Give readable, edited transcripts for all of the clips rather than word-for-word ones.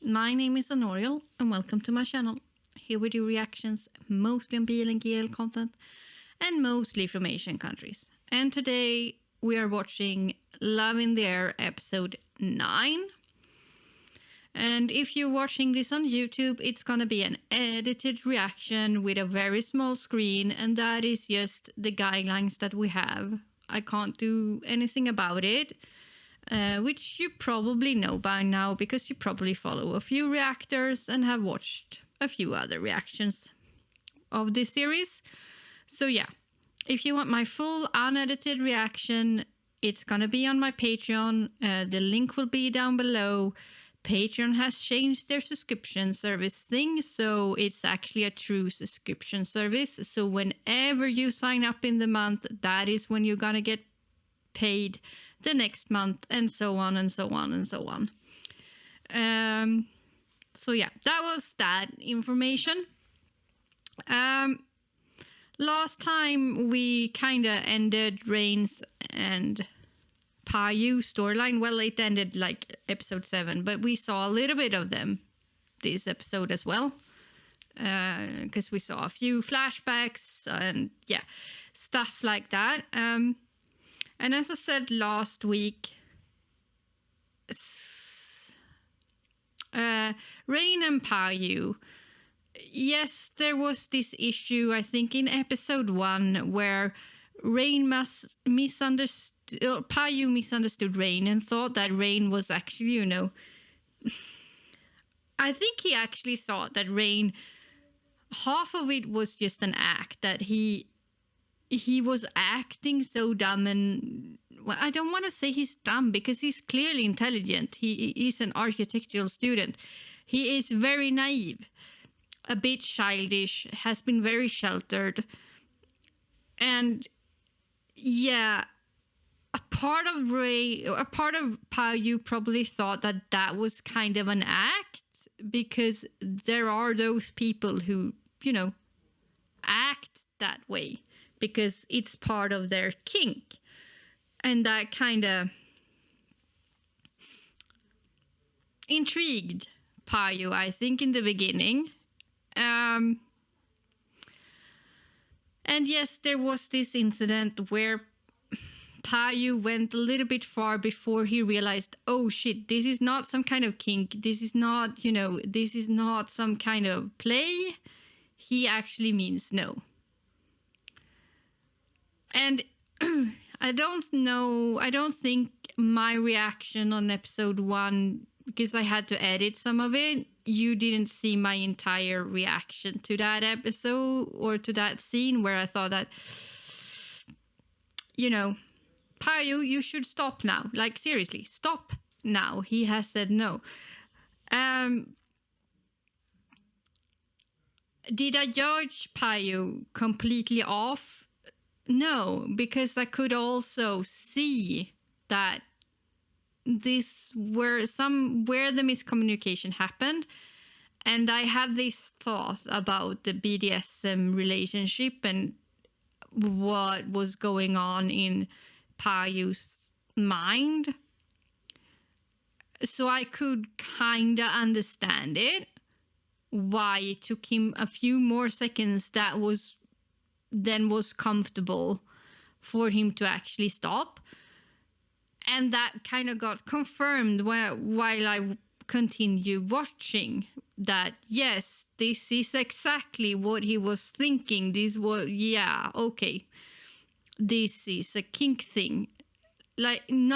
My name is Honorial and welcome to my channel. Here we do reactions mostly on BL and GL content and mostly from Asian countries. And today we are watching Love in the Air episode 9. And if you're watching this on YouTube, it's gonna be an edited reaction with a very small screen, and that is just the guidelines that we have. I can't do anything about it. Which you probably know by now because you probably follow a few reactors and have watched a few other reactions of this series. So yeah, if you want my full unedited reaction, it's gonna be on my Patreon. The link will be down below. Patreon has changed their subscription service thing, so it's actually a true subscription service. So whenever you sign up in the month, that is when you're gonna get paid the next month, and so on and so on and so on. So yeah, that was that information. Last time we kind of ended Rain's and Payu storyline. Well, it ended like episode 7, but we saw a little bit of them this episode as well, because we saw a few flashbacks and yeah, stuff like that. And as I said last week, Rain and Payu, yes, there was this issue, I think, in episode 1 where Rain Payu misunderstood Rain and thought that Rain was actually, I think he actually thought that Rain, half of it was just an act, that he was acting so dumb, and well, I don't want to say he's dumb because he's clearly intelligent. He is an architectural student. He is very naive, a bit childish, has been very sheltered. And yeah, a part of Payu probably thought that that was kind of an act, because there are those people who, act that way because it's part of their kink. And that kind of intrigued Payu, I think, in the beginning. And yes, there was this incident where Payu went a little bit far before he realized, oh shit, this is not some kind of kink. This is not, this is not some kind of play. He actually means no. And I don't think my reaction on episode 1, because I had to edit some of it, you didn't see my entire reaction to that episode or to that scene where I thought that, Payu, you should stop now. Like, seriously, stop now. He has said no. Did I judge Payu completely off? No, because I could also see that this where the miscommunication happened, and I had this thought about the BDSM relationship and what was going on in Payu's mind. So I could kind of understand it, why it took him a few more seconds was comfortable for him to actually stop. And that kind of got confirmed while I continued watching, that yes, this is exactly what he was thinking. This was, yeah, okay, this is a kink thing. Like, I'm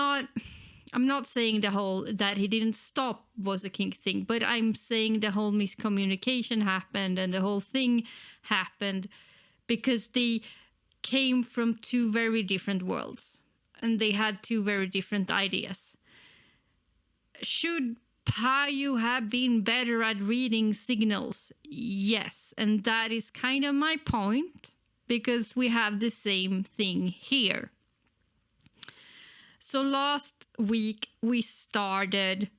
not saying the whole that he didn't stop was a kink thing, but I'm saying the whole miscommunication happened and the whole thing happened because they came from two very different worlds and they had two very different ideas. Should Payu have been better at reading signals? Yes, and that is kind of my point, because we have the same thing here. So last week we started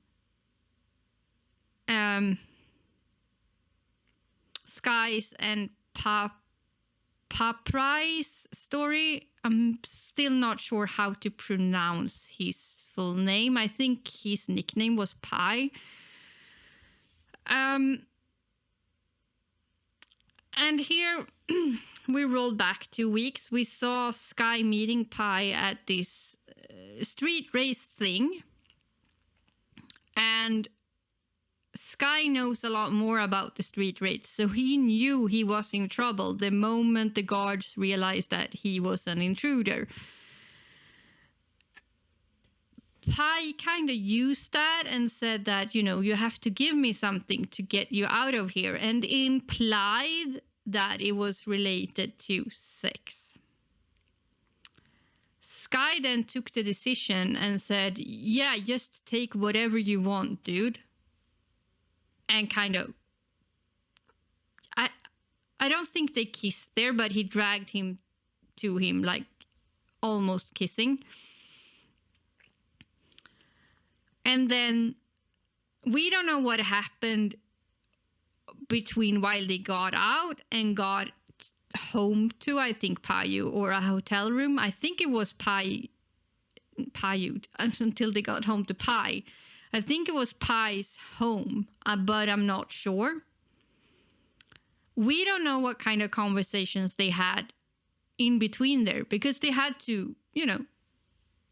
Sky's and Paprai's story. I'm still not sure how to pronounce his full name. I think his nickname was Pai. And here we rolled back 2 weeks. We saw Sky meeting Pi at this street race thing. And Sky knows a lot more about the street race, so he knew he was in trouble the moment the guards realized that he was an intruder. Pi kind of used that and said that, you have to give me something to get you out of here, and implied that it was related to sex. Sky then took the decision and said, yeah, just take whatever you want, dude. And kind of, I don't think they kissed there, but he dragged him to him, like almost kissing. And then we don't know what happened between while they got out and got home to, I think, Payu, or a hotel room. I think it was Payu until they got home to Pi. I think it was Pi's home, but I'm not sure. We don't know what kind of conversations they had in between there, because they had to,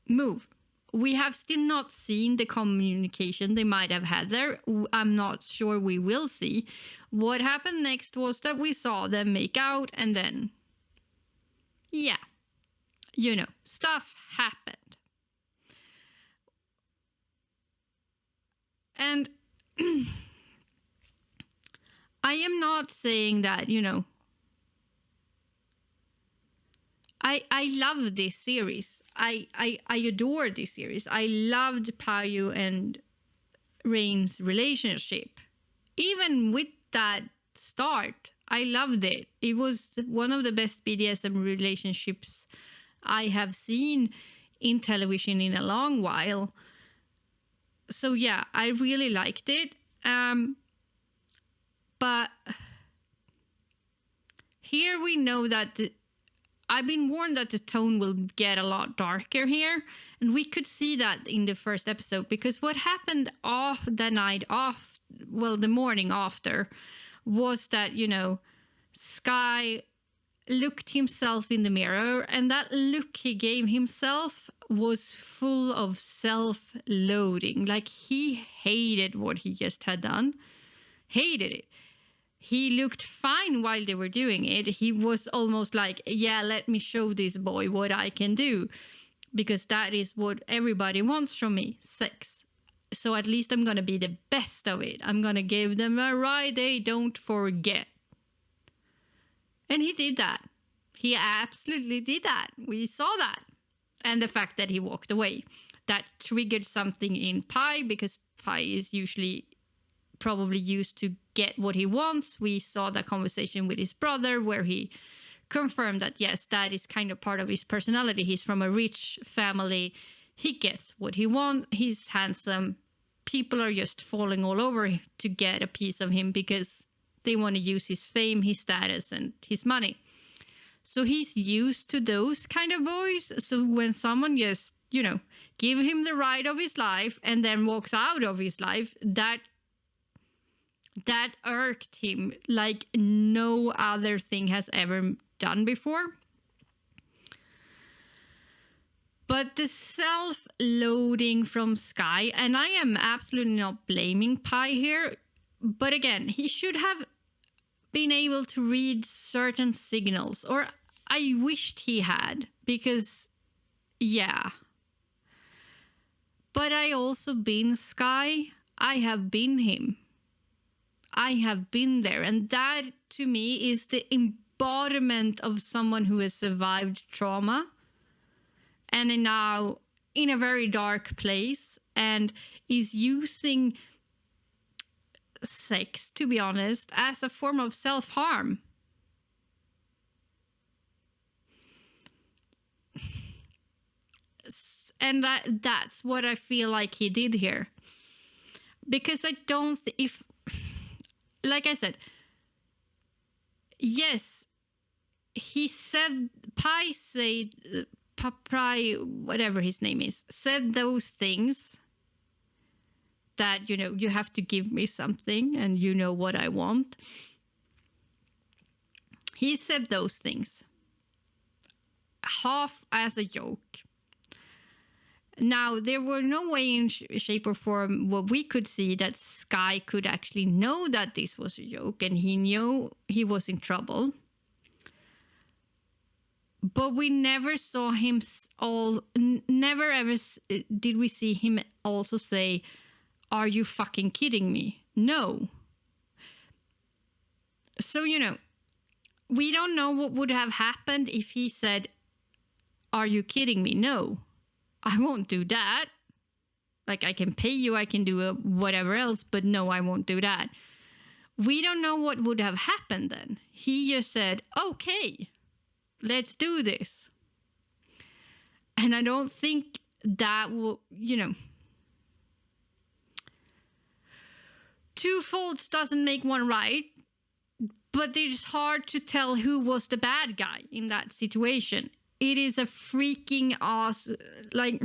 move. We have still not seen the communication they might have had there. I'm not sure we will see. What happened next was that we saw them make out, and then, stuff happened. And I am not saying that, I love this series. I adore this series. I loved Payu and Rain's relationship. Even with that start, I loved it. It was one of the best BDSM relationships I have seen in television in a long while. So yeah, I really liked it. But here we know that I've been warned that the tone will get a lot darker here. And we could see that in the first episode, because what happened the morning after, was that, Sky looked himself in the mirror, and that look he gave himself was full of self-loathing. Like, he hated what he just had done. Hated it. He looked fine while they were doing it. He was almost like, yeah, let me show this boy what I can do, because that is what everybody wants from me, sex. So at least I'm going to be the best of it. I'm going to give them a ride they don't forget. And he did that. He absolutely did that. We saw that. And the fact that he walked away, that triggered something in Pi, because Pi is usually probably used to get what he wants. We saw that conversation with his brother where he confirmed that, yes, that is kind of part of his personality. He's from a rich family. He gets what he wants. He's handsome. People are just falling all over to get a piece of him because they want to use his fame, his status, and his money. So he's used to those kind of boys. So when someone just, give him the ride of his life and then walks out of his life, that irked him like no other thing has ever done before. But the self-loading from Sky, and I am absolutely not blaming Pi here, but again, he should have been able to read certain signals, or I wished he had, because, yeah. But I also been Sky. I have been him. I have been there, and that to me is the embodiment of someone who has survived trauma and is now in a very dark place and is using sex, to be honest, as a form of self-harm. And that's what I feel like he did here. Because I don't... like I said, yes, he said... Pi said... Pi, whatever his name is, said those things that, you have to give me something and you know what I want. He said those things half as a joke. Now, there were no way in shape or form what we could see that Sky could actually know that this was a joke, and he knew he was in trouble. But we never saw him never ever did we see him also say, "Are you fucking kidding me?" No. So, we don't know what would have happened if he said, "Are you kidding me?" No. I won't do that. Like, I can pay you, I can do whatever else, but no, I won't do that. We don't know what would have happened then. He just said, okay, let's do this. And I don't think that will, two faults doesn't make one right, but it's hard to tell who was the bad guy in that situation. It is a freaking awesome, like,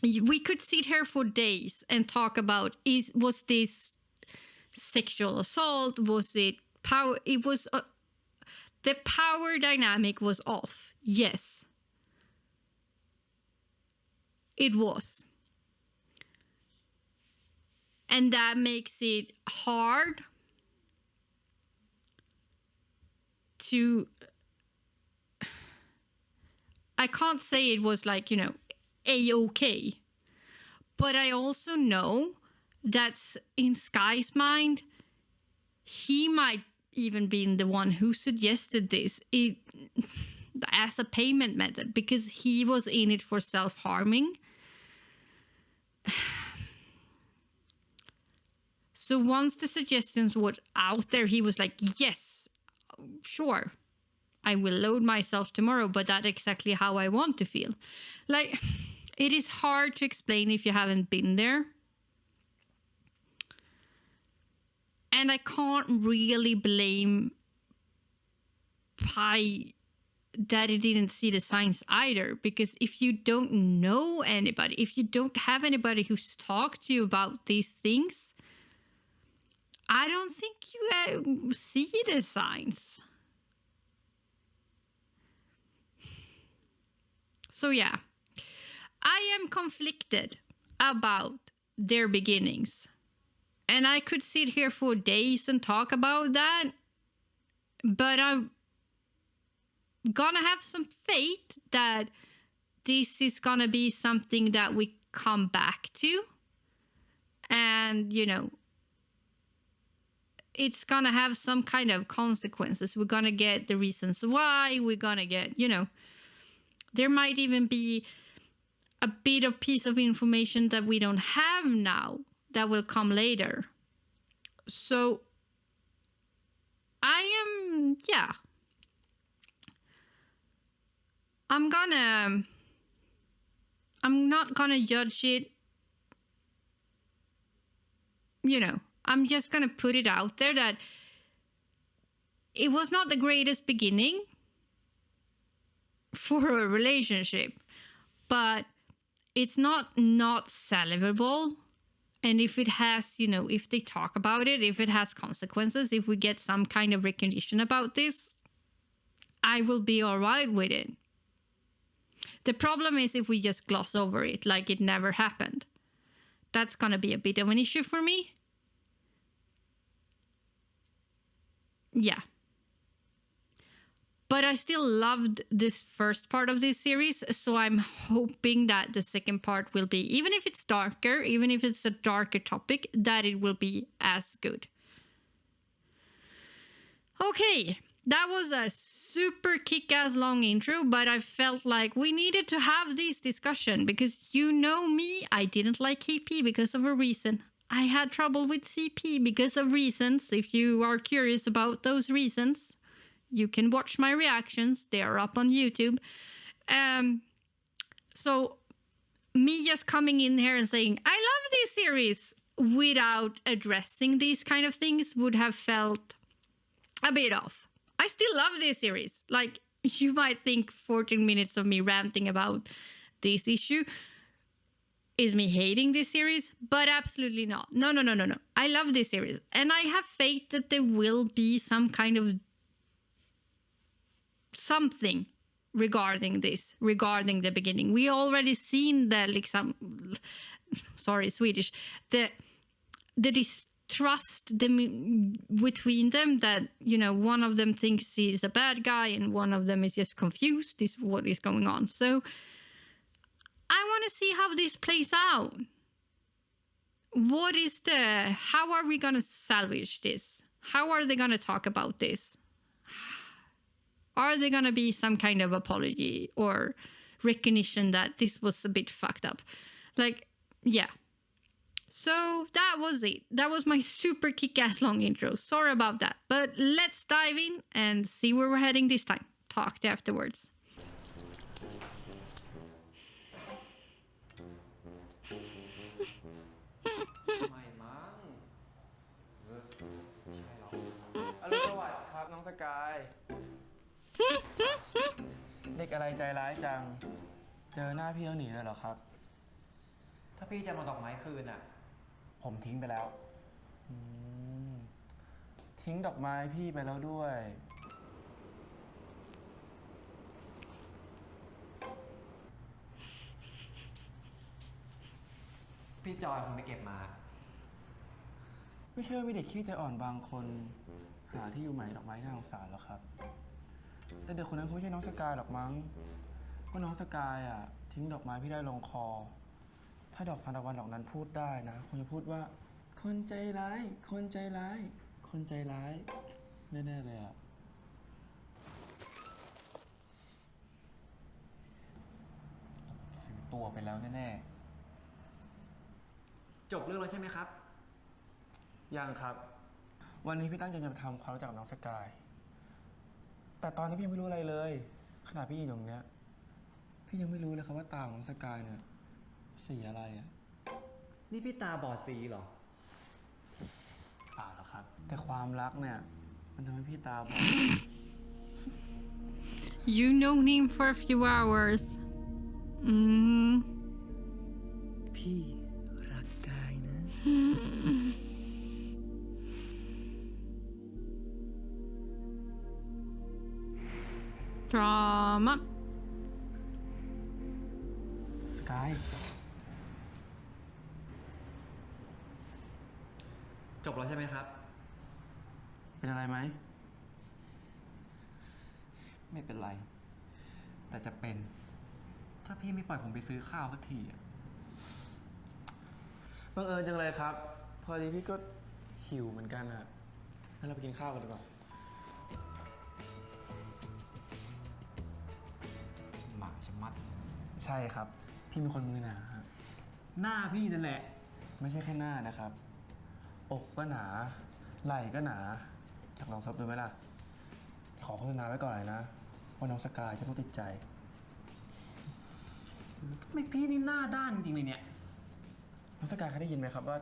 we could sit here for days and talk about, was this sexual assault? Was it power? It was, the power dynamic was off. Yes. It was. And that makes it hard to, I can't say it was like, A-okay. But I also know that in Sky's mind, he might even been the one who suggested this as a payment method, because he was in it for self-harming. So once the suggestions were out there, he was like, yes, sure, I will load myself tomorrow, but that's exactly how I want to feel. Like, it is hard to explain if you haven't been there. And I can't really blame Pi that he didn't see the signs either, because if you don't know anybody, if you don't have anybody who's talked to you about these things, I don't think you see the signs. So yeah, I am conflicted about their beginnings. And I could sit here for days and talk about that, but I'm gonna have some faith that this is gonna be something that we come back to. And, it's gonna have some kind of consequences. We're gonna get the reasons why. We're gonna get, there might even be a bit of piece of information that we don't have now that will come later. So I'm not gonna judge it. I'm just gonna put it out there that it was not the greatest beginning for a relationship, but it's not salvable. And if it has, if they talk about it, if it has consequences, if we get some kind of recognition about this, I will be all right with it. The problem is if we just gloss over it like it never happened. That's going to be a bit of an issue for me. Yeah. But I still loved this first part of this series, so I'm hoping that the second part will be, even if it's darker, even if it's a darker topic, that it will be as good. Okay, that was a super kick-ass long intro, but I felt like we needed to have this discussion because you know me, I didn't like KP because of a reason. I had trouble with CP because of reasons. If you are curious about those reasons, you can watch my reactions. They are up on YouTube. So me just coming in here and saying, I love this series without addressing these kind of things would have felt a bit off. I still love this series. Like, you might think 14 minutes of me ranting about this issue. is me hating this series, but absolutely not. No. I love this series, and I have faith that there will be some kind of something regarding the beginning. We already seen the Swedish, the distrust between them, that one of them thinks he's a bad guy and one of them is just confused. This is what is going on. So I want to see how this plays out. How are we going to salvage this? How are they going to talk about this? Are there going to be some kind of apology or recognition that this was a bit fucked up? Yeah. So that was it. That was my super kick-ass long intro. Sorry about that. But let's dive in and see where we're heading this time. Talk to you afterwards. Hello, ครับน้องสกายเด็กอะไรใจร้ายจังเจอหน้าพี่แล้วหนีเลยเหรอครับถ้าพี่จะมาดอกไม้คืนอ่ะผมทิ้งไปแล้วทิ้งดอกไม้พี่ไปแล้วด้วยพี่จอยคงไปเก็บมาไม่เชื่อมีเด็กขี้ใจอ่อนบางคนหาที่อยู่ใหม่ดอกไม้น่าสงสารหรอครับแต่เด็กคนนั้นเขาไม่ใช่น้องสกายหรอกมั้งเพราะน้องสกายอ่ะทิ้งดอกไม้พี่ได้ลงคอถ้าดอกทานตะวันดอกนั้นพูดได้นะคงจะพูดว่าคนใจร้ายคนใจร้ายคนใจร้ายแน่ๆเลยอ่ะซื้อตัวไปแล้วแน่ๆจบเรื่องแล้วใช่ไหมครับยังครับวันนี้พี่ตั้งใจจะทำความรู้จักกับน้องสกายแต่ตอนนี้พี่ยังไม่รู้อะไรเลยขนาดพี่อยู่ตรงเนี้ยพี่ยังไม่รู้เลยครับว่าตาของน้องสกายเนี่ยสีอะไรอ่ะนี่พี่ตาบอดสีเหรอเปล่าหรอกครับแต่ความรักเนี่ยมันทำให้พี่ตาบอด You know him for a few hours. พี่รักกายนะDrama. สกายจบแล้วใช่ไหมครับเป็นอะไรไหมไม่เป็นไรแต่จะเป็นถ้าพี่ไม่ปล่อยผมไปซื้อข้าวสักทีบังเอิญจังเลยครับพอดีพี่ก็หิวเหมือนกันอ่ะงั้นเราไปกินข้าวกันดีกว่าหมาชะมัดใช่ครับพี่เป็นคนมือหนาหน้าพี่นั่นแหละไม่ใช่แค่หน้านะครับอกก็หนาไหล่ก็หนาอยากลองซับดูไหมล่ะขอโฆษณาไว้ก่อนเลยนะว่าน้องสกายจะต้องติดใจทำไมพี่นี่หน้าด้านจริงๆเลยเนี่ยน้องสกายเคยได้ยินไหมครับว่า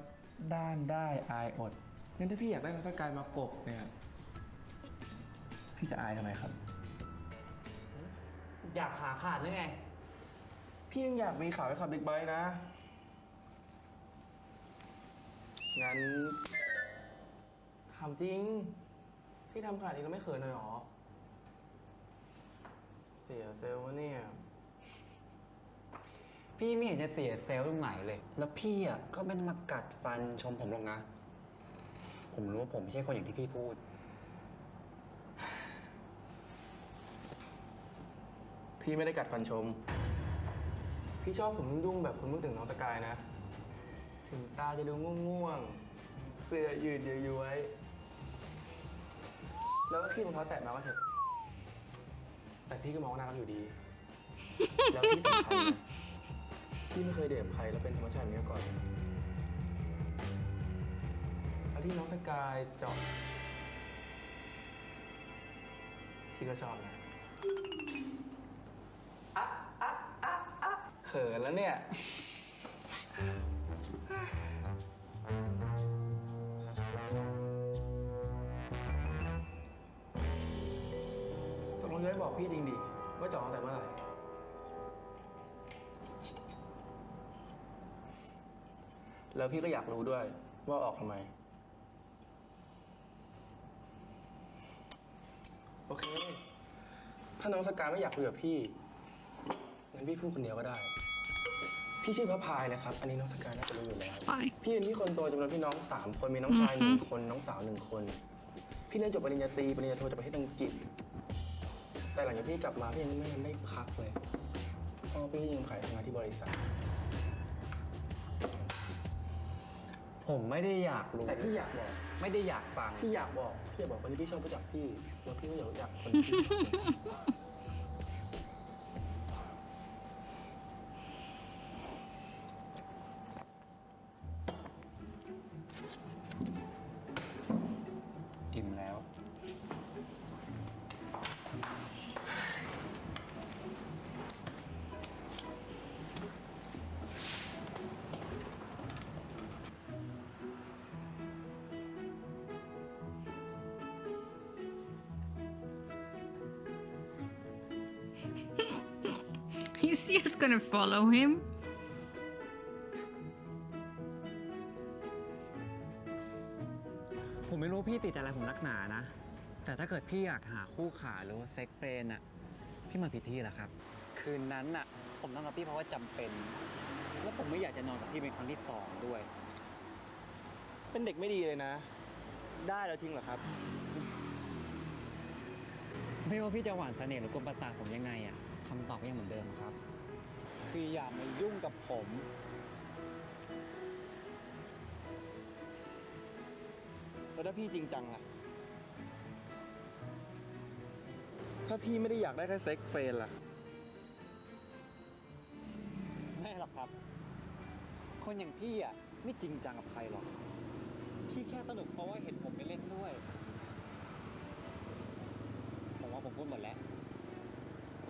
ด้านได้อายอดงั้นถ้าพี่อยากได้น้องสกายมากบเนี่ยพี่จะอายทำไมครับอยากขาขาดหรือไงพี่ยังอยากมีขาไว้ขับบิ๊กไบค์นะงั้นถามจริงพี่ทำขนาดนี้แล้วไม่เขินเลยหรอเสียเซลล์วะเนี่ยพี่ไม่เห็นจะเสียเซลล์ตรงไหนเลยแล้วพี่อ่ะก็ไม่มากัดฟันชมผมหรอกนะผมรู้ว่าผมไม่ใช่คนอย่างที่พี่พูดพี่ไม่ได้กัดฟันชมพี่ชอบผมยุ่งๆแบบคุณพูดถึงน้องสกายนะถึงตาจะดูง่วงๆเสื้อยืดย้วยๆแล้วก็ขี้รองเท้าแตะมาก็เถอะแต่พี่ก็มองว่าน่ารักอยู่ดีแล้วที่สำคัญนะพี่ไม่เคยเดทใครแล้วเป็นธรรมชาติอย่างนี้ก่อนแล้วที่น้องสกายเจาะพี่ก็ชอบนะเขินแล้วเนี่ยตกลงจะให้บอกพี่จริงดิว่าจองตั้งแต่เมื่อไหร่ แล้วพี่ก็อยากรู้ด้วยว่าออกทำไมโอเคถ้าน้องสกายไม่อยากคุยกับพี่งั้นพี่พูดคนเดียวก็ได้พี่ชื่อพระพายนะครับอันนี้น้องสกายน่าจะรู้อยู่แล้ว พี่เป็นพี่คนโตจำนวนพี่น้อง3 คนมีน้องชาย1 คนน้องสาว1 คนพี่เรียนจบปริญญาตรีปริญญาโทจากประเทศอังกฤษแต่หลังจากพี่กลับมาพี่ยังไม่ได้พักเลยเพราะพี่ยังขายทำงานที่บริษัทผมไม่ได้อยากรู้ แต่พี่อยากบอก ไม่ได้อยากฟัง พี่อยากบอกคนที่พี่ชอบรู้จักพี่ว่าพี่ไม่อยากรู้จักคนที่พี่ชอบอิ่มแล้ว He's just gonna follow him. ผมไม่รู้พี่ติดใจอะไรผมนักหนานะ แต่ถ้าเกิดพี่อยากหาคู่ขาหรือว่าเซ็กเฟรนน่ะ พี่มาผิดที่แล้วครับ คืนนั้นน่ะ ผมนอนกับพี่เพราะว่าจำเป็น แล้วผมไม่อยากจะนอนกับพี่เป็นครั้งที่2ด้วย เป็นเด็กไม่ดีเลยนะ ได้แล้วทิ้งเหรอครับ ไม่ว่าพี่จะหวานเสน่ห์หรือกลมประสาทผมยังไงอ่ะคำตอบก็ยังเหมือนเดิมครับ คืออย่ามายุ่งกับผม แล้วถ้าพี่จริงจังล่ะถ้าพี่ไม่ได้อยากได้แค่เซ็กเฟรนล่ะ ไม่หรอกครับ คนอย่างพี่อ่ะไม่จริงจังกับใครหรอก พี่แค่สนุกเพราะว่าเห็นผมไปเล่นด้วย ผมว่าผมพูดหมดแล้ว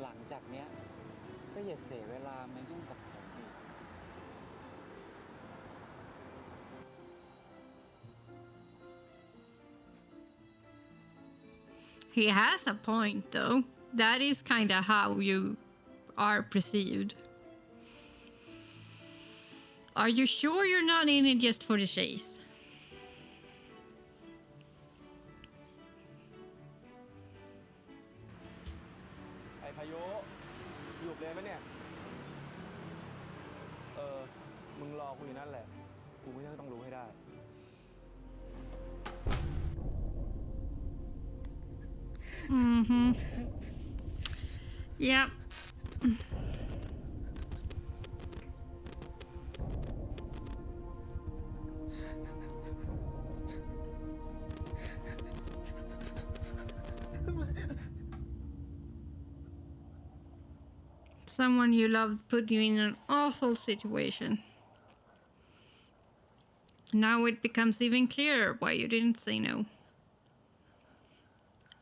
หลังจากเนี้ยก็อย่าเสียเวลามายุ่งกับผมอีก He has a point, though. That is kind of how you are perceived. Are you sure you're not in it just for the chase? ไอ้พายุอยู่เลยไหมเนี่ย มึงรอกูอยู่นั่นแหละ กูไม่ใช่ต้องรู้ให้ได้ Mm-hmm. Yep. Someone you loved put you in an awful situation. Now it becomes even clearer why you didn't say no.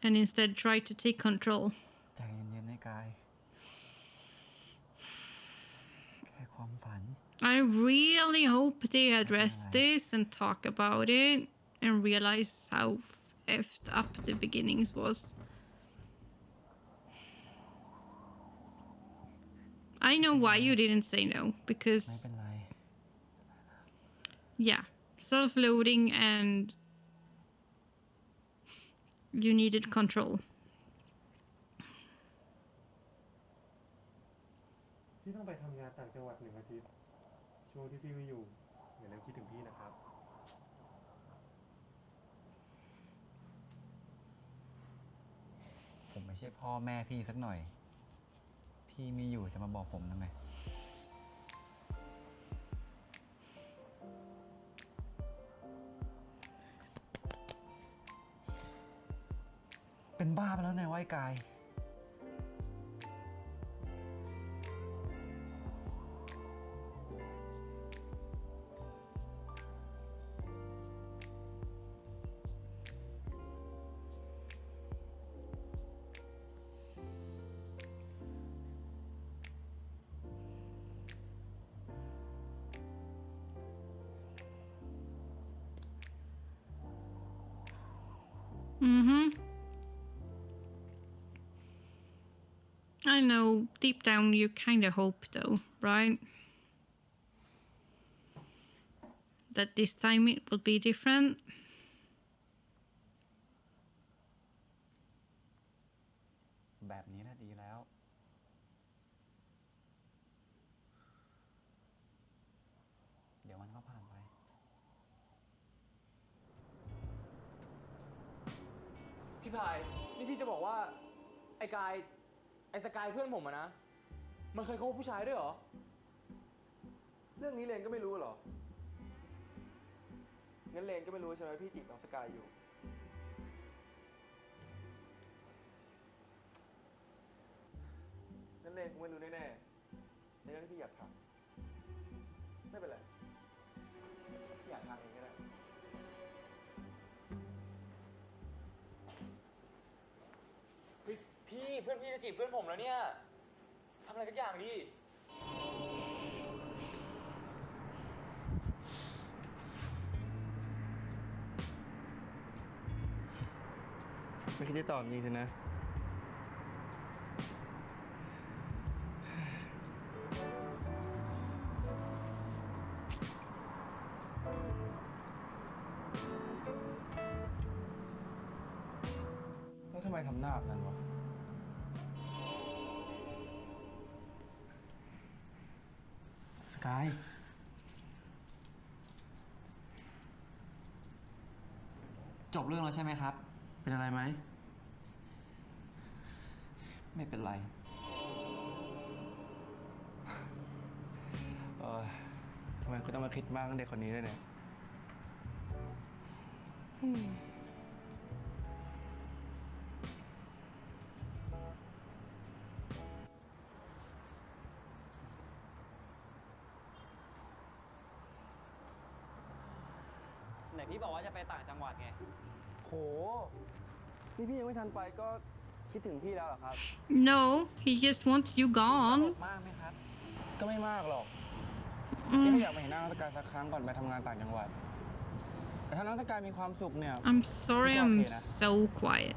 And instead try to take control. ใจเย็นๆให้กาย แค่ความฝัน I really hope they address this and talk about it and realize how effed up the beginnings was. I know why you didn't say no, ไม่ because เป็นไร yeah, self-loading and you needed control. พี่ต้องไปทำงานต่างจังหวัด1 อาทิตย์ ช่วงที่พี่ไม่อยู่อย่าลืมคิดถึงพี่นะครับ ผมไม่ใช่พ่อแม่พี่สักหน่อย พี่มีอยู่จะมาบอกผมทำไม เป็นบ้าไปแล้วไงวะไอ้กาย Mm-hmm. I know deep down you kind of hope though, right? that this time it will be different. แบบนี้แหละดีแล้ว เดี๋ยวมันก็ผ่านไป พี่พาย นี่พี่จะบอกว่า ไอ้สกายเพื่อนผมอะนะ มันเคยคบผู้ชายด้วยเหรอ เรื่องนี้เลนก็ไม่รู้เหรอ งั้นเลนก็ไม่รู้ใช่ไหมพี่จีบน้องสกายอยู่ งั้นเลนคงไม่รู้แน่ๆในเรื่องที่พี่อยากทำไม่เป็นไรพี่อยากทำเองก็ได้ เฮ้ยพี่เพื่อนพี่จะจีบเพื่อนผมแล้วเนี่ยทำอะไรสักอย่างดิไม่คิดจะตอบจริงสินะ แล้วทำไมทำหน้าแบบนั้นวะ สกาย จบเรื่องแล้วใช่ไหมครับ เป็นอะไรไหม ไม่เป็นไร ทำไมคุณต้องมาคิดมากกับเด็กคนนี้ด้วยเนี่ย ไหนพี่บอกว่าจะไปต่างจังหวัดไง โห นี่พี่ยังไม่ทันไปก็คิดถึงพี่แล้วเหรอครับ No, he just wants you gone. มากไหมครับ ก็ไม่มากหรอก พี่ก็อยากไปเห็นหน้าน้องสกายสักครั้งก่อนไปทำงานต่างจังหวัด แต่ถ้าน้องสกายมีความสุขเนี่ย I'm sorry, It's I'm okay, nah. so quiet.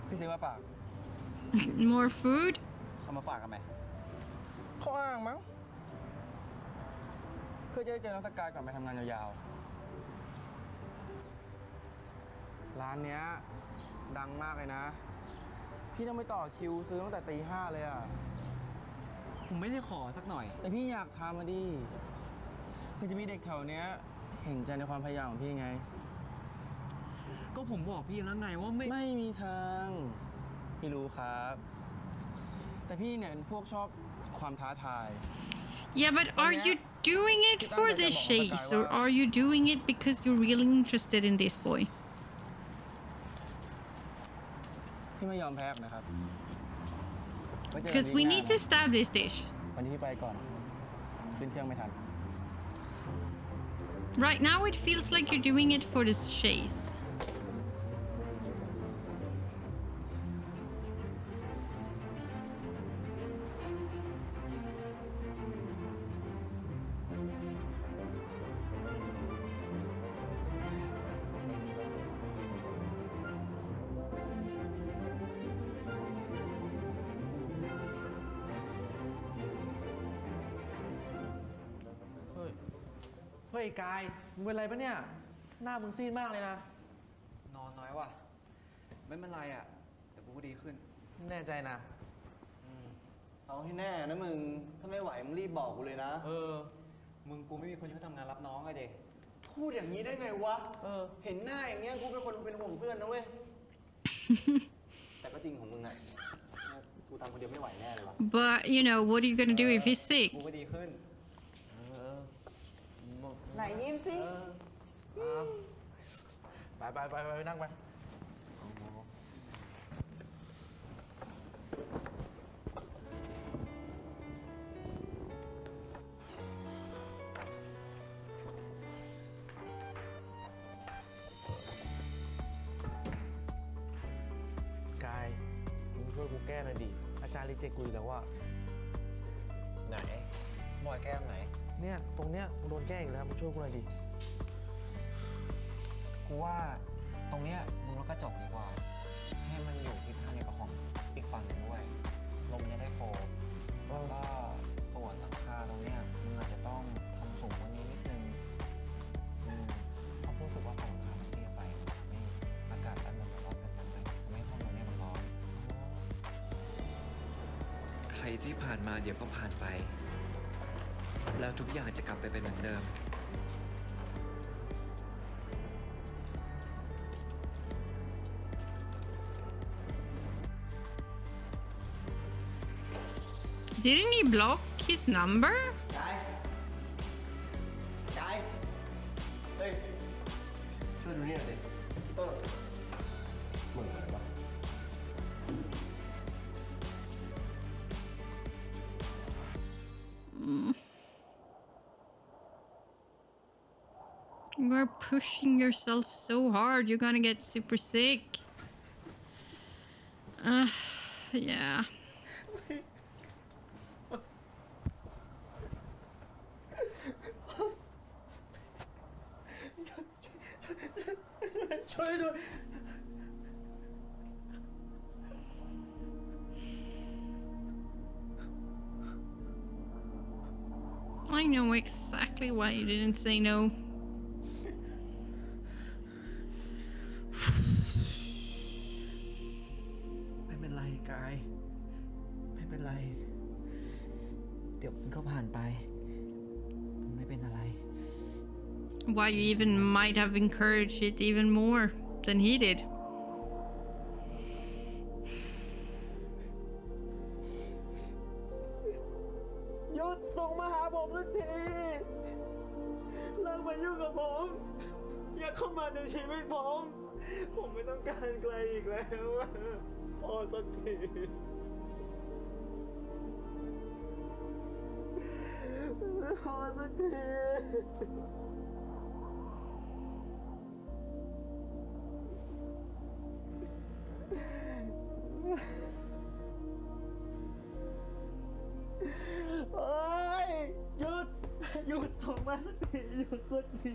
พี่ซื้อมาฝาก More food? เอามาฝากกันไหม เขาอ้างมั้ง เพื่อจะได้เจอน้องสกายก่อนไปทำงานยาวๆ ร้านเนี้ยดังมากเลยนะ พี่ต้องไปต่อคิวซื้อตั้งแต่ตี 5เลยอ่ะ ผมไม่ได้ขอสักหน่อย แต่พี่อยากทำมาดิคือจะมีเด็กแถวเนี้ยเห็นใจในความพยายามของพี่ไง ก็ผมบอกพี่แล้วไงว่าไม่ ไม่มีทาง พี่รู้ครับ แต่พี่เนี่ยเป็นพวกชอบความท้าทาย Yeah, but are you doing it for the chase or are you doing it because you're really interested in this boy? พี่ไม่ยอมแพ้นะครับไว้เจอกัน Because we ที่หน้า need นะ to establish this. วันนี้พี่ไปก่อน ขึ้นเครื่องไม่ทัน Right now, it feels like you're doing it for the chase.เฮ้ยกาย มึงเป็นไรปะเนี่ย หน้ามึงซีดมากเลยนะ นอนน้อยว่ะ ไม่เป็นไรอ่ะ แต่กูก็ดีขึ้น แน่ใจนะ เอาให้แน่นะมึง ถ้าไม่ไหวมึงรีบบอกกูเลยนะ มึงกูไม่มีคนช่วยทำงานรับน้องไงเด็ก พูดอย่างนี้ได้ไงวะ เห็นหน้าอย่างเงี้ยกูเป็นคนเป็นห่วงเพื่อนนะเว้ย แต่ก็จริงของมึงอะกูทำคนเดียวไม่ไหวแน่เลยวะ But, you know, what are you gonna do if he's sick? กูก็ดีขึ้น ไหนยิ้มสิ ไปนั่งไป กาย มึงช่วยกูแก้หน่อยดิ อาจารย์รีเจ็คกูอีกแล้วว่า ไหน บอยแก้มไหน เนี่ย ตรงเนี้ยมึงโดนแก้อีกแล้ว มึงช่วยกูหน่อยดิ กูว่าตรงเนี้ยมึงลดกระจกดีกว่า ให้มันมี ภัยที่ผ่านมาเดี๋ยวก็ผ่านไป แล้วทุกอย่างจะกลับไปเป็นเหมือนเดิม Didn't he block his number? กายกายเฮ้ย ช่วยดูนี่หน่อยดิมึงอะไรวะ You are pushing yourself so hard, you're gonna get super sick. Yeah. I know exactly why you didn't say no. ไม่เป็นไรกาย ไม่เป็นไร เดี๋ยวมันก็ผ่านไปมันไม่เป็นอะไร Why you even might have encouraged it even more than he did. หยุดส่งมาหาผมสักทีเลิกมายุ่งกับผม อย่าเข้ามาในชีวิตผม ผมไม่ต้องการใครอีกแล้วอะพอสักทีพอสักทีโอ๊ยหยุดส่งมาสักทีหยุดสักที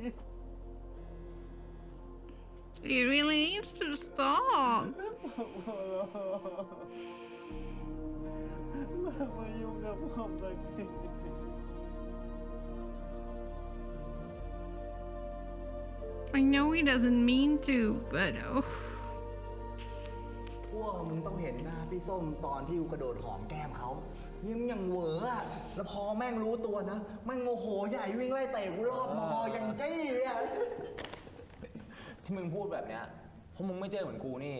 He really needs to stop. มายุ่งกับผมสักที I know he doesn't mean to, but oh. พวกมึงต้องเห็นหน้าพี่ส้มตอนที่กูกระโดดหอมแก้มเขายังเหวออะแล้วพอแม่งรู้ตัวนะแม่งโมโหใหญ่วิ่งไล่เตะกูรอบมอยังจี้เลยอะ ที่มึงพูดแบบเนี้ยเพราะมึงไม่เจอเหมือนกูนี่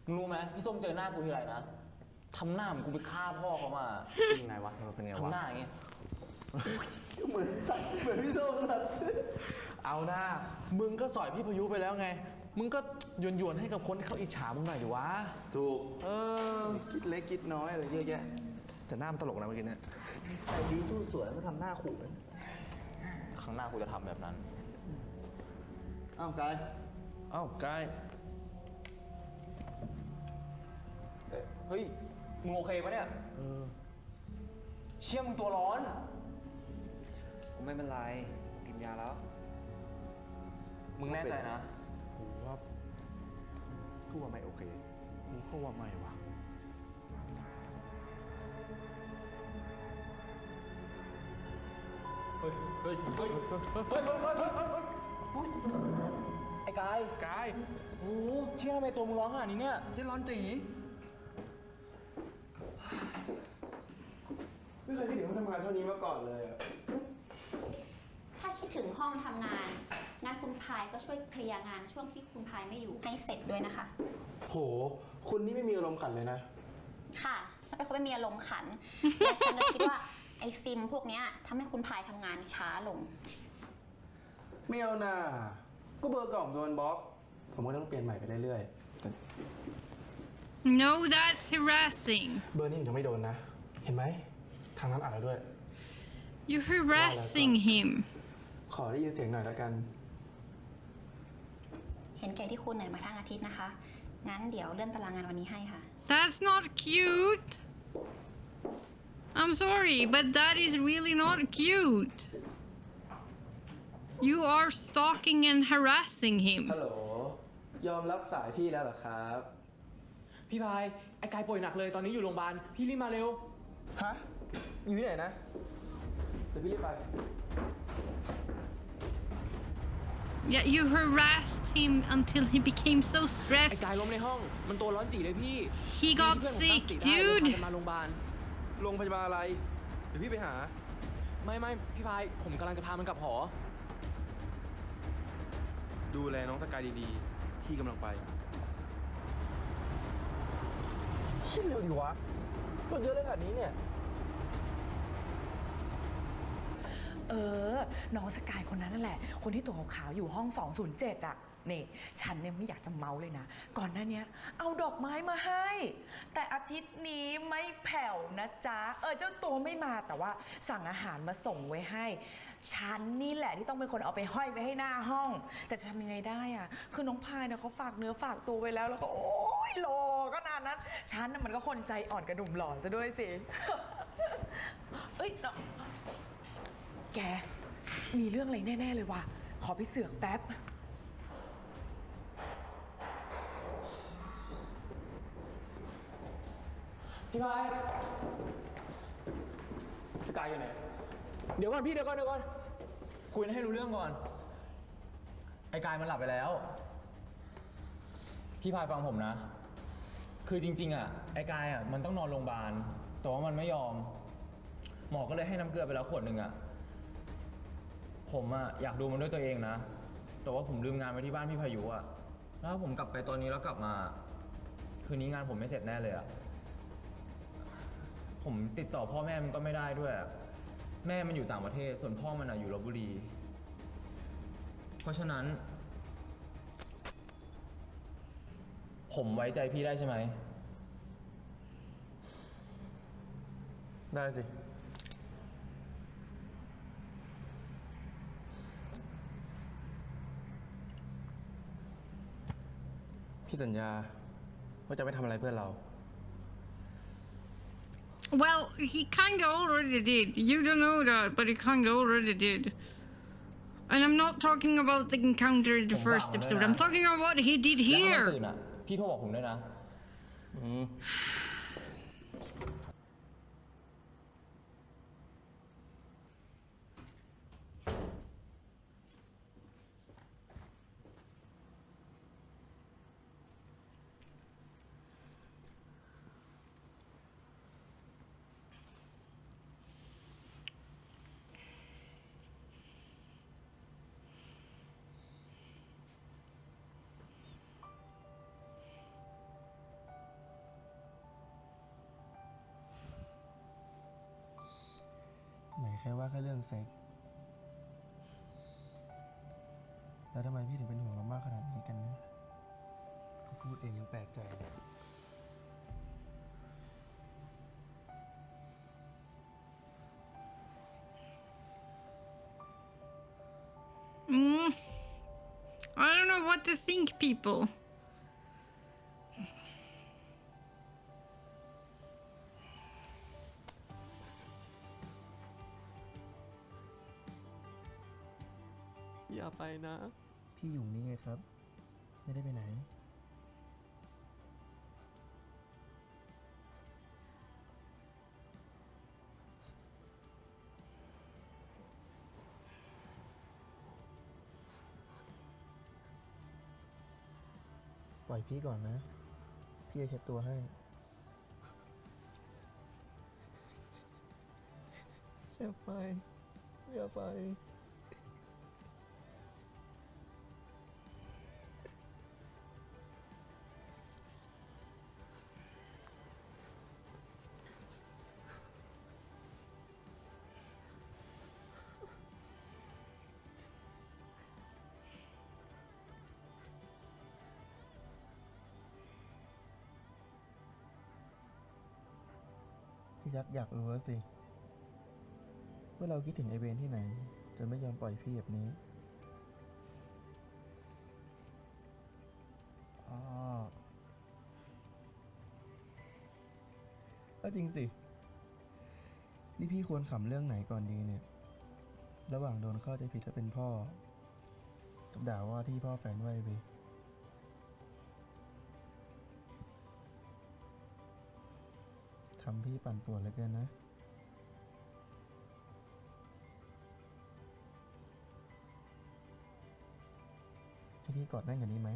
มึงรู้ไหมพี่ส้มเจอหน้ากูทีไรนะทำหน้าเหมือนกูไปฆ่าพ่อเขามา เป็นไงวะเป็นไงวะ ทำหน้าอย่างเงี้ย เหมือนสัตว์เหมือนพี่ส้มสัตว์ เอาหน้ามึงก็สอยพี่พายุไปแล้วไง มึงก็หยวนๆให้กับคนที่เขาอิจฉามึงหน่อยดิวะ ถูก คิดเล็กคิดน้อยอะไรเยอะแยะ แต่หน้ามันตลกนะเมื่อกี้เนี่ย ไอ้ดีสู้สวยก็ทำหน้าขู่เลย ครั้งหน้ากูจะทำแบบนั้น อ้าวกาย เอ้ากาย เฮ้ย มึงโอเคปะเนี่ย เชี่ยมึงตัวร้อน ผมไม่เป็นไร กินยาแล้ว มึงแน่ใจนะ กูว่าไม่โอเคกูก็ว่าไม่ว่ะ ไอ้กาย กาย โอ้โหเชี่ยทำไมตัวมึงร้อนขนาดนี้เนี่ย ที่ร้อนจี ไม่เคยคิดถึงห้องทำงานเท่านี้มาก่อนเลยอะ ถ้าคิดถึงห้องทำงาน งั้นคุณพายก็ช่วยเคลียร์งานช่วงที่คุณพายไม่อยู่ให้เสร็จด้วยนะคะ โห คุณนี่ไม่มีอารมณ์ขันเลยนะ ค่ะ ฉันเป็นคนไม่มีอารมณ์ขัน และฉันก็คิดว่าไอซิมพวกเนี้ยทำให้คุณพายทำงานช้าลง ไม่เอาน่าก็เบอร์เก่าผมโดนบล็อก ผมก็ต้องเปลี่ยนใหม่ไปเรื่อย No, that's harassing. ๆ เบอร์นี้ผมจะไม่โดนนะ เห็นไหม ทางน้ำอัดแล้วด้วย You're harassing him. ขอได้ยินเสียงหน่อยแล้วกัน เห็นแก่ที่คุณเหนื่อยมาทั้งอาทิตย์นะคะ งั้นเดี๋ยวเลื่อนตารางงานวันนี้ให้ค่ะ That's not cute. I'm sorry, but that is really not cute. You are stalking and harassing ฮัล him. โหล ยอมรับสายพี่แล้วเหรอครับ พี่พาย ไอ้กายป่วยหนักเลย ตอนนี้อยู่โรงพยาบาล พี่รีบมาเร็ว ฮะ อยู่ที่ไหนนะ เดี๋ยวพี่รีบไป Yeah, you harassed him until he became so ไอ้ stressed. กายล้มในห้อง มันตัวร้อนจีเลยพี่ He got พี่ sick, เพื่อนผมตั้งสติได้เลย dude. พากันมาโรงพยาบาล โรงพยาบาลอะไร เดี๋ยวพี่ไปหา ไม่พี่พายผมกำลังจะพามันกลับหอ ดูแลน้องสกายดีๆ พี่กำลังไป ชิดเร็วดิวะรถเยอะเลยขนาดนี้เนี่ย น้องสกายคนนั้นนั่นแหละ คนที่ตัวขาวๆอยู่ห้อง 207 อ่ะ นี่ ฉันเนี่ยไม่อยากจะเมาเลยนะ ก่อนหน้านี้เอาดอกไม้มาให้ แต่อาทิตย์นี้ไม่แผ่วนะจ๊ะ เจ้าตัวไม่มาแต่ว่าสั่งอาหารมาส่งไว้ให้ ฉันนี่แหละที่ต้องเป็นคนเอาไปห้อยไว้ให้หน้าห้อง แต่จะทำยังไงได้อ่ะ คือน้องพายเนี่ยเขาฝากเนื้อฝากตัวไว้แล้วแล้วก็โอ๊ยรอขนาดนั้น ฉันน่ะมันก็คนใจอ่อนกระดุมหล่อซะด้วยสิ เอ้ย แก มีเรื่องอะไรแน่ ๆ เลยว่ะ ขอไปเสือกแป๊บ พี่พายสกายอยู่ไหน เดี๋ยวก่อนพี่เดี๋ยวก่อน คุยให้รู้เรื่องก่อน ไอ้กายมันหลับไปแล้ว พี่พายฟังผมนะ คือจริงๆอ่ะ ไอ้กายอ่ะมันต้องนอนโรงพยาบาล แต่ว่ามันไม่ยอม หมอก็เลยให้น้ำเกลือไปแล้วขวดหนึ่งอ่ะ ผมอ่ะอยากดูมันด้วยตัวเองนะ แต่ว่าผมลืมงานไว้ที่บ้านพี่พายุอ่ะ แล้วถ้าผมกลับไปตอนนี้แล้วกลับมา คืนนี้งานผมไม่เสร็จแน่เลยอ่ะ ผมติดต่อพ่อแม่มันก็ไม่ได้ด้วย แม่มันอยู่ต่างประเทศ ส่วนพ่อมันอยู่ลพบุรี เพราะฉะนั้น ผมไว้ใจพี่ได้ใช่ไหม ได้สิ พี่สัญญาว่าจะไม่ทำอะไรเพื่อนเรา Well, he kind of already did. You don't know that, but he kind of already did. And I'm not talking about the encounter in the first episode. I'm talking about what he did แล้วเมื่อ here. คืนอ่ะ พี่โทรบอกผมด้วยนะ ไหนแค่ว่าแค่เรื่องเซ็ก แล้วทำไมพี่ถึงเป็นห่วงเรามากขนาดนี้กันนะเขาพูดเองยังแปลกใจเลย I don't know what to think, people. อย่าไปนะ พี่อยู่นี่ไงครับ ไม่ได้ไปไหน ปล่อยพี่ก่อนนะ พี่จะเช็ดตัวให้ อย่าไป อย่าไป พี่ยักษ์อยากรู้แล้วสิว่าเราคิดถึงไอเวนที่ไหนจนไม่ยอมปล่อยพี่แบบนี้อ๋อก็จริงสิ นี่พี่ควรขำเรื่องไหนก่อนดีเนี่ย ระหว่างโดนเข้าใจผิดว่าเป็นพ่อ กับด่าว่าที่พ่อแฟนไว้ไปทำพี่ปั่นป่วนเหลือเกินนะ ให้พี่กอดแน่นกว่านี้ไหม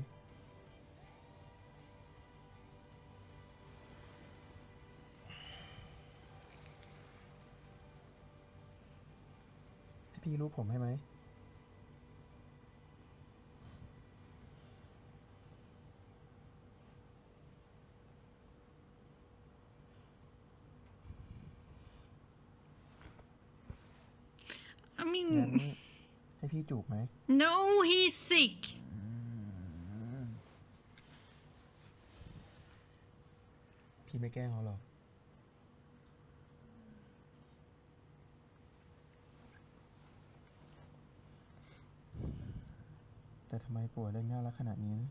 พี่รูปผมให้ไหม I งั้น mean, ให้พี่จูบไหม no, he's sick. พี่ไม่แกล้งเขาหรอก แต่ทำไมป่วยเรื่องน่ารักขนาดนี้นะ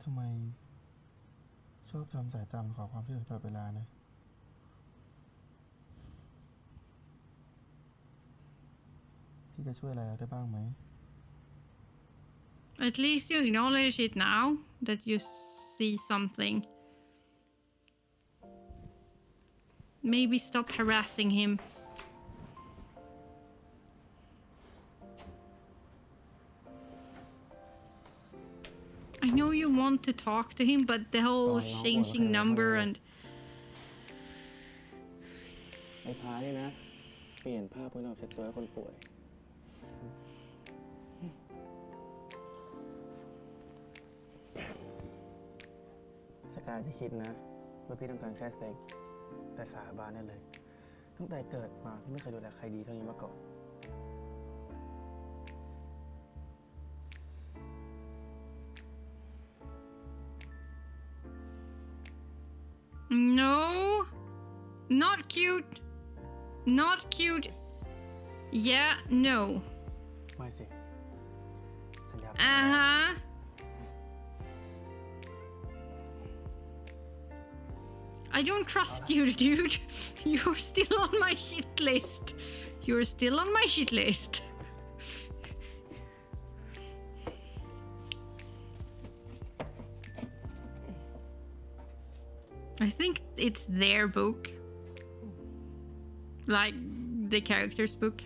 ทำไมชอบทำสายตาขอความช่วยเหลือตลอดเวลานะ พี่จะช่วยอะไรเราได้บ้างไหม At least you acknowledge it now that you see something. Maybe stop harassing him. I know you want to talk to him, but the whole changing number and ไอ้พานี่นะ เปลี่ยนผ้าพื้นออกเช็ดตัวให้คนป่วย สกายจะคิดนะว่าพี่ต้องการแค่เซ็กแต่สาบานได้เลย ตั้งแต่เกิดมาพี่ไม่เคยดูแลใครดีเท่านี้มาก่อน no, not cute, not cute. Yeah, no. ไม่สิ สัญญา Uh-huh. I don't trust you, dude. You're still on my shit list. You're still on my shit list. I think it's their book. Like the character's book.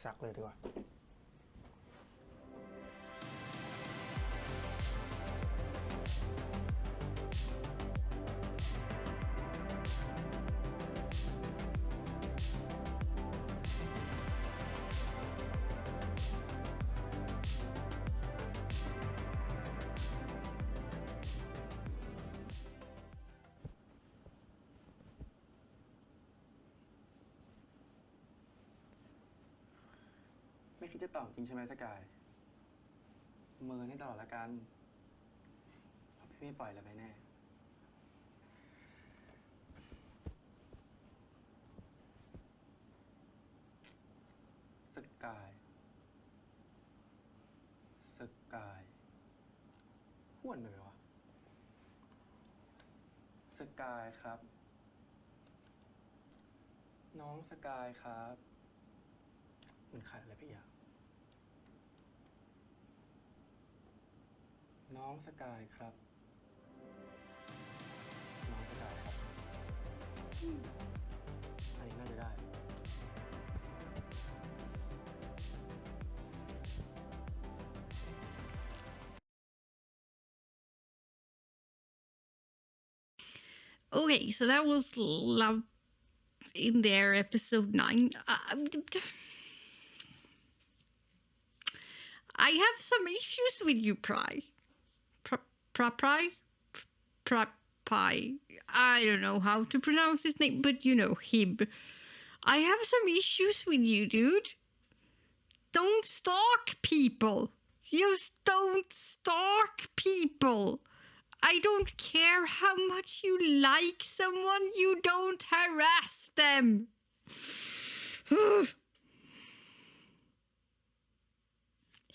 ซักเลยดีกว่า ไม่คิดจะตอบจริงใช่ไหมสกายเมินให้ตลอดละกันเพราะพี่ไม่ปล่อยอะไรไปแน่สกายห้วนไปไหมวะสกายครับ น้องสกายครับมันขาดอะไรไปอย่าง น้องสกายครับ น้องสกายครับ อันนี้น่าจะได้ Okay, so that was Love in There episode 9. I have some issues with you, Pry. I don't know how to pronounce his name, but you know, him. I have some issues with you, dude. Don't stalk people. Just don't stalk people. I don't care how much you like someone, you don't harass them.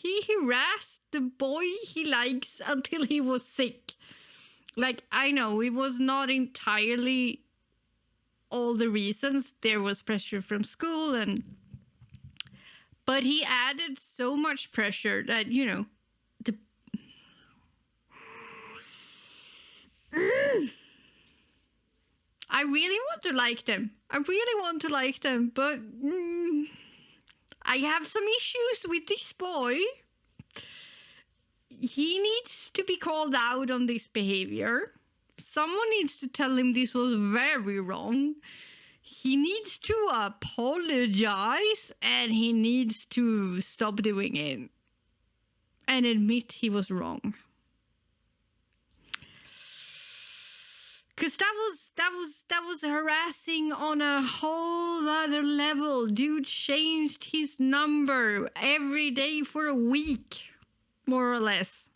He harassed the boy he likes until he was sick. Like, I know it was not entirely all the reasons. There was pressure from school but he added so much pressure that, you know, I really want to like them. But I have some issues with this boy. He needs to be called out on this behavior. Someone needs to tell him this was very wrong. He needs to apologize and he needs to stop doing it and admit he was wrong. Cause that was harassing on a whole other level. Dude changed his number every day for a week, more or less.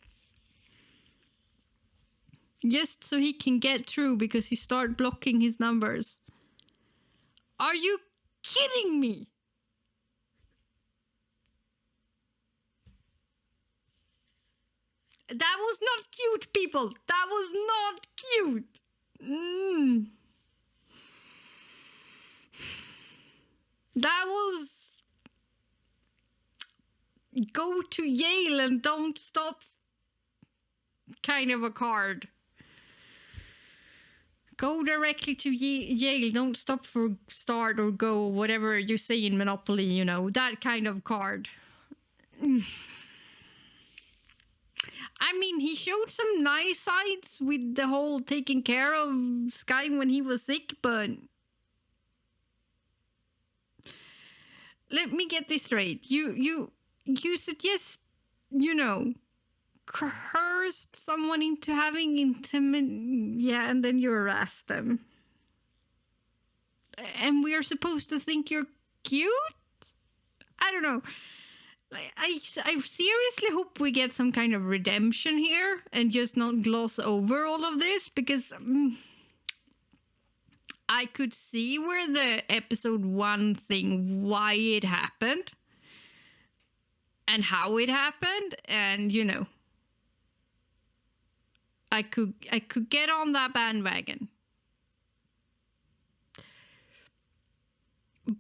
Just so he can get through because he started blocking his numbers. Are you kidding me? That was not cute, people. That was not cute. That was go to Yale and don't stop kind of a card. Go directly to Yale, don't stop for start or go, whatever you say in Monopoly, you know, that kind of card. I mean, he showed some nice sides with the whole taking care of Sky when he was sick, but let me get this straight. You suggest, you know, coerced someone into having intimate, yeah, and then you harass them. And we are supposed to think you're cute? I don't know. I seriously hope we get some kind of redemption here and just not gloss over all of this, because I could see where the episode 1 thing, why it happened and how it happened, and you know, I could get on that bandwagon.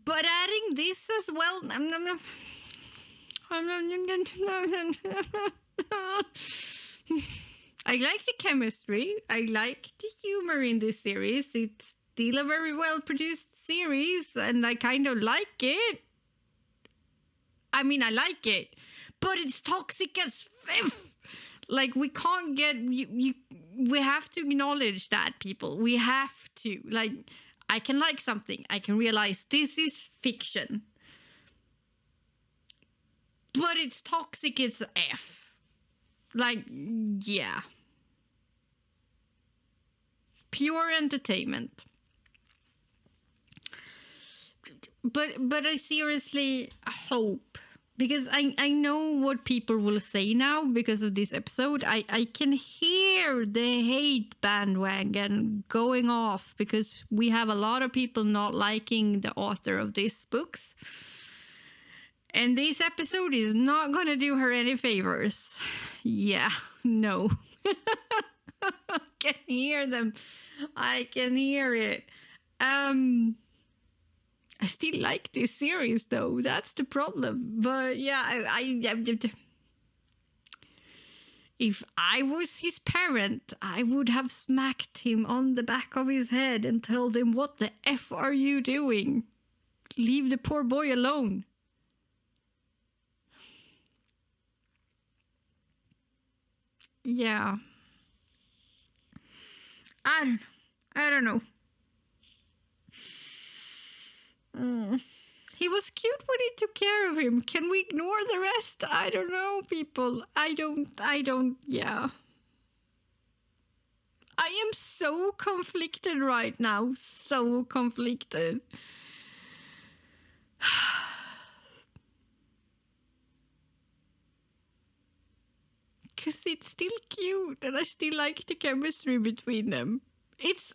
But adding this as well, I like the chemistry. I like the humor in this series. It's still a very well produced series and I kind of like it. I mean, I like it, but it's toxic as f. Like, we can't get we have to acknowledge that, people. We have to. Like, I can like something. I can realize this is fiction. But it's toxic, it's F. Like, yeah. Pure entertainment. But I seriously hope, because I know what people will say now because of this episode. I can hear the hate bandwagon going off because we have a lot of people not liking the author of these books. And this episode is not going to do her any favors. Yeah, no. I can hear them. I can hear it. I still like this series, though. That's the problem. But yeah, I if I was his parent, I would have smacked him on the back of his head and told him, "What the F are you doing? Leave the poor boy alone." Yeah. I don't know. He was cute when he took care of him. Can we ignore the rest? I don't know, people. I don't, yeah. I am so conflicted right now. So conflicted. Because it's still cute and I still like the chemistry between them. It's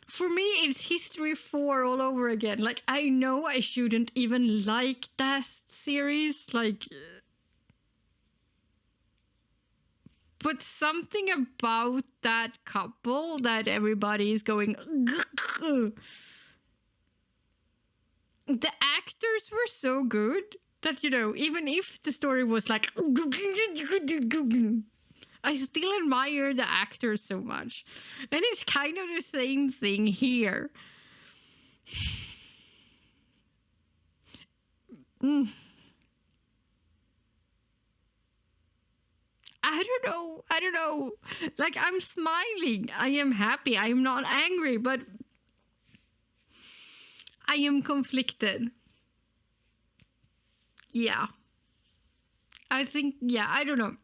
for me, it's History 4 all over again. Like, I know I shouldn't even like that series. Like, but something about that couple that everybody is going. The actors were so good that, you know, even if the story was like, I still admire the actors so much. And it's kind of the same thing here. I don't know. Like, I'm smiling. I am happy. I am not angry, but I am conflicted. Yeah. I think, yeah, I don't know.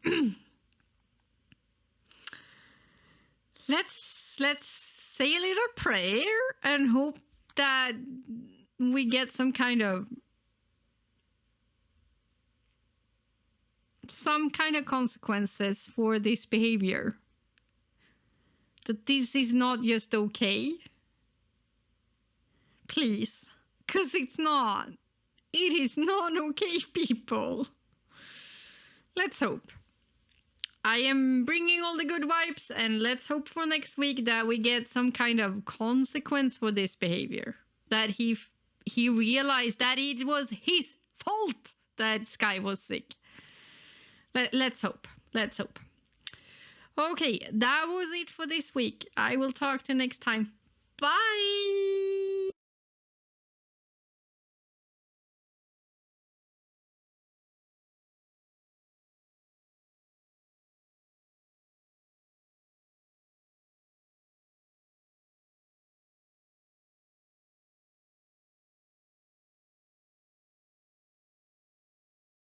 Let's say a little prayer and hope that we get some kind of consequences for this behavior. That this is not just okay. Please. Because it's not. It is not okay, people. Let's hope. I am bringing all the good vibes, and let's hope for next week that we get some kind of consequence for this behavior. That he realized that it was his fault that Sky was sick. Let's hope. Let's hope. Okay, that was it for this week. I will talk to you next time. Bye!